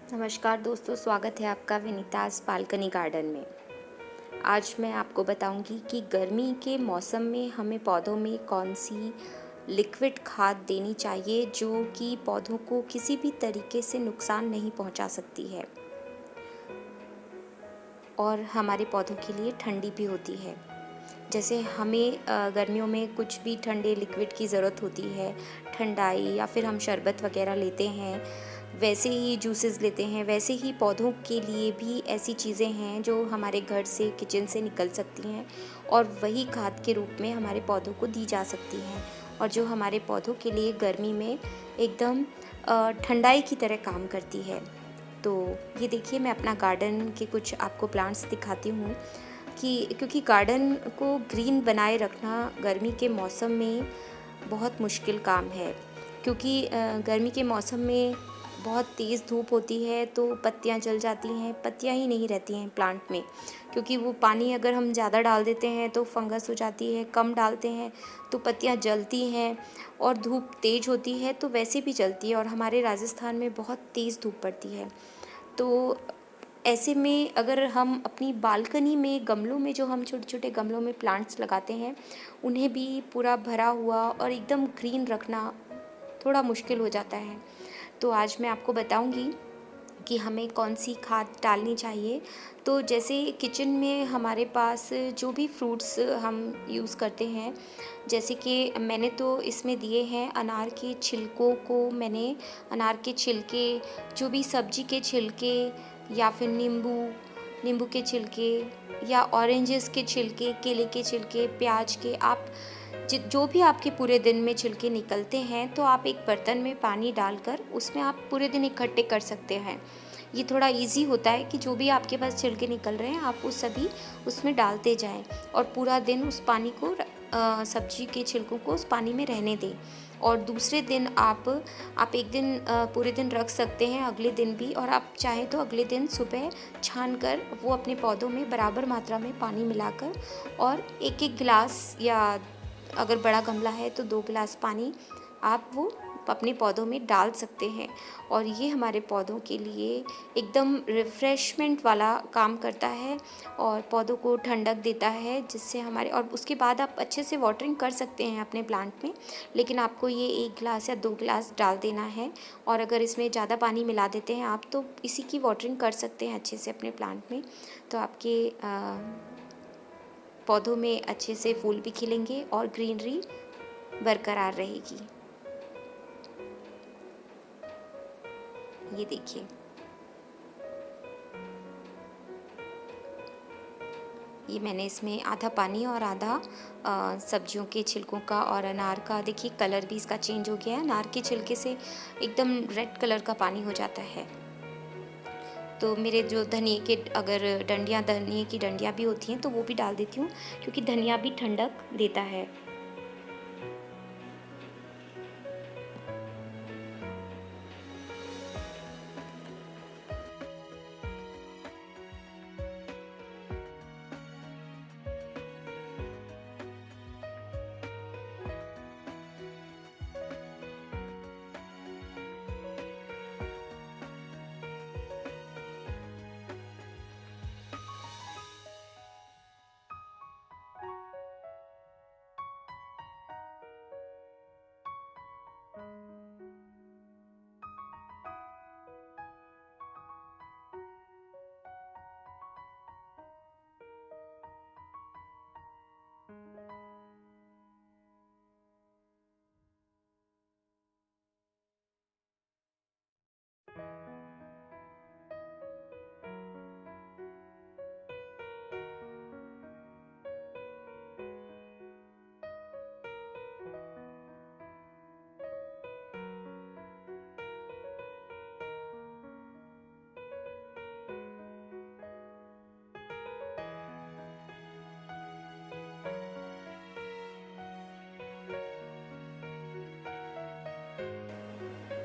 नमस्कार दोस्तों, स्वागत है आपका विनीतास बालकनी गार्डन में। आज मैं आपको बताऊंगी कि गर्मी के मौसम में हमें पौधों में कौन-सी लिक्विड खाद देनी चाहिए जो कि पौधों को किसी भी तरीके से नुकसान नहीं पहुंचा सकती है और हमारे पौधों के लिए ठंडी भी होती है। जैसे हमें गर्मियों में कुछ भी ठंडे लिक्विड की ज़रूरत होती है, ठंडाई या फिर हम शरबत वगैरह लेते हैं, वैसे ही जूसेस लेते हैं, वैसे ही पौधों के लिए भी ऐसी चीज़ें हैं जो हमारे घर से, किचन से निकल सकती हैं और वही खाद के रूप में हमारे पौधों को दी जा सकती हैं और जो हमारे पौधों के लिए गर्मी में एकदम ठंडाई की तरह काम करती है। तो ये देखिए, मैं अपना गार्डन के कुछ आपको प्लांट्स दिखाती हूँ कि क्योंकि गार्डन को ग्रीन बनाए रखना गर्मी के मौसम में बहुत मुश्किल काम है, क्योंकि गर्मी के मौसम में बहुत तेज़ धूप होती है तो पत्तियां जल जाती हैं, पत्तियां ही नहीं रहती हैं प्लांट में, क्योंकि वो पानी अगर हम ज़्यादा डाल देते हैं तो फंगस हो जाती है, कम डालते हैं तो पत्तियां जलती हैं और धूप तेज़ होती है तो वैसे भी जलती है और हमारे राजस्थान में बहुत तेज़ धूप पड़ती है। तो ऐसे में अगर हम अपनी बालकनी में गमलों में, जो हम छोटे-छोटे गमलों में प्लांट्स लगाते हैं, उन्हें भी पूरा भरा हुआ और एकदम ग्रीन रखना थोड़ा मुश्किल हो जाता है। तो आज मैं आपको बताऊंगी कि हमें कौन-सी खाद डालनी चाहिए। तो जैसे किचन में हमारे पास जो भी फ्रूट्स हम यूज़ करते हैं, जैसे कि मैंने तो इसमें दिए हैं अनार के छिलकों को, मैंने अनार के छिलके, जो भी सब्जी के छिलके या फिर नींबू के छिलके या ऑरेंजेस के छिलके, केले के छिलके, प्याज के, आप जो भी आपके पूरे दिन में छिलके निकलते हैं तो आप एक बर्तन में पानी डालकर उसमें आप पूरे दिन इकट्ठे कर सकते हैं। ये थोड़ा इजी होता है कि जो भी आपके पास छिलके निकल रहे हैं आप वो सभी उसमें डालते जाएं और पूरा दिन उस पानी को, सब्जी के छिलकों को उस पानी में रहने दें। और दूसरे दिन आप एक दिन पूरे दिन रख सकते हैं, अगले दिन भी, और आप चाहें तो अगले दिन सुबह छान कर वो अपने पौधों में बराबर मात्रा में पानी मिलाकर और एक एक गिलास, या अगर बड़ा गमला है तो 2 गिलास पानी आप वो अपने पौधों में डाल सकते हैं। और ये हमारे पौधों के लिए एकदम रिफ़्रेशमेंट वाला काम करता है और पौधों को ठंडक देता है, जिससे हमारे, और उसके बाद आप अच्छे से वाटरिंग कर सकते हैं अपने प्लांट में, लेकिन आपको ये 1 गिलास या 2 गिलास डाल देना है। और अगर इसमें ज़्यादा पानी मिला देते हैं आप तो इसी की वाटरिंग कर सकते हैं अच्छे से अपने प्लांट में। तो आपके पौधों में अच्छे से फूल भी खिलेंगे और ग्रीनरी बरकरार रहेगी। ये देखिए, ये मैंने इसमें आधा पानी और आधा सब्जियों के छिलकों का और अनार का, देखिए कलर भी इसका चेंज हो गया है, अनार के छिलके से एकदम रेड कलर का पानी हो जाता है। तो मेरे जो धनिए के, अगर डंडियाँ, धनिए की डंडियाँ भी होती हैं तो वो भी डाल देती हूँ, क्योंकि धनिया भी ठंडक देता है।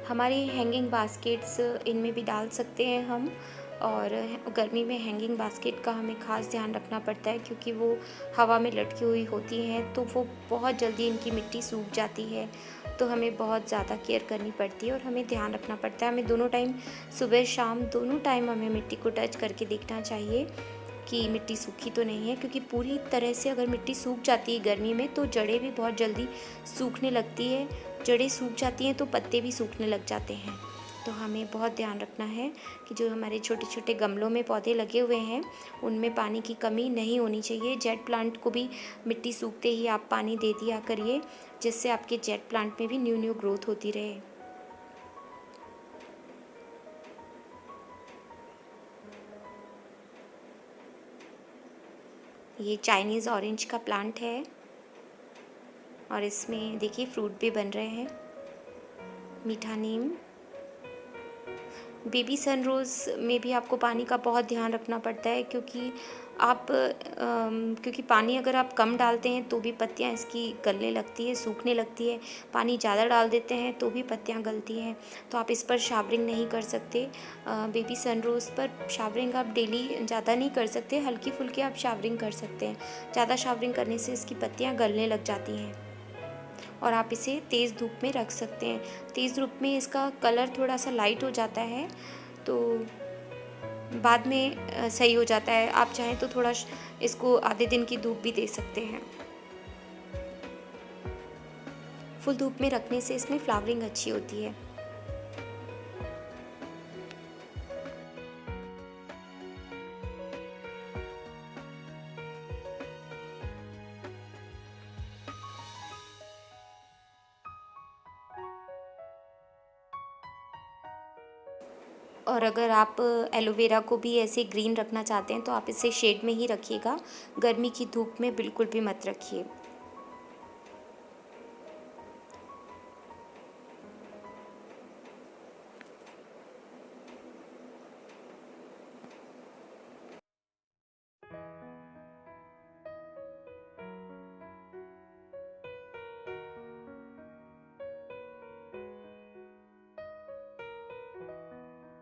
हमारी हैंगिंग बास्केट्स, इनमें भी डाल सकते हैं हम। और गर्मी में हैंगिंग बास्केट का हमें ख़ास ध्यान रखना पड़ता है, क्योंकि वो हवा में लटकी हुई होती हैं तो वो बहुत जल्दी इनकी मिट्टी सूख जाती है। तो हमें बहुत ज़्यादा केयर करनी पड़ती है और हमें ध्यान रखना पड़ता है। हमें दोनों टाइम, सुबह शाम दोनों टाइम हमें मिट्टी को टच करके देखना चाहिए कि मिट्टी सूखी तो नहीं है, क्योंकि पूरी तरह से अगर मिट्टी सूख जाती है गर्मी में तो जड़ें भी बहुत जल्दी सूखने लगती है। जड़ें सूख जाती हैं तो पत्ते भी सूखने लग जाते हैं। तो हमें बहुत ध्यान रखना है कि जो हमारे छोटे छोटे गमलों में पौधे लगे हुए हैं उनमें पानी की कमी नहीं होनी चाहिए। जेट प्लांट को भी मिट्टी सूखते ही आप पानी दे दिया करिए, जिससे आपके जेट प्लांट में भी न्यू न्यू ग्रोथ होती रहे। ये चाइनीज़ ऑरेंज का प्लांट है और इसमें देखिए फ्रूट भी बन रहे हैं। मीठा नीम। बेबी सनरोज़ में भी आपको पानी का बहुत ध्यान रखना पड़ता है, क्योंकि पानी अगर आप कम डालते हैं तो भी पत्तियां इसकी गलने लगती है, सूखने लगती है। पानी ज़्यादा डाल देते हैं तो भी पत्तियां गलती हैं। तो आप इस पर शावरिंग नहीं कर सकते। बेबी सनरोज़ पर शावरिंग आप डेली ज़्यादा नहीं कर सकते, हल्की फुल्की आप शावरिंग कर सकते हैं। ज़्यादा शावरिंग करने से इसकी पत्तियाँ गलने लग जाती हैं। और आप इसे तेज़ धूप में रख सकते हैं। तेज़ धूप में इसका कलर थोड़ा सा लाइट हो जाता है, तो बाद में सही हो जाता है। आप चाहें तो थोड़ा इसको आधे दिन की धूप भी दे सकते हैं। फुल धूप में रखने से इसमें फ्लावरिंग अच्छी होती है। और अगर आप एलोवेरा को भी ऐसे ग्रीन रखना चाहते हैं तो आप इसे शेड में ही रखिएगा, गर्मी की धूप में बिल्कुल भी मत रखिए।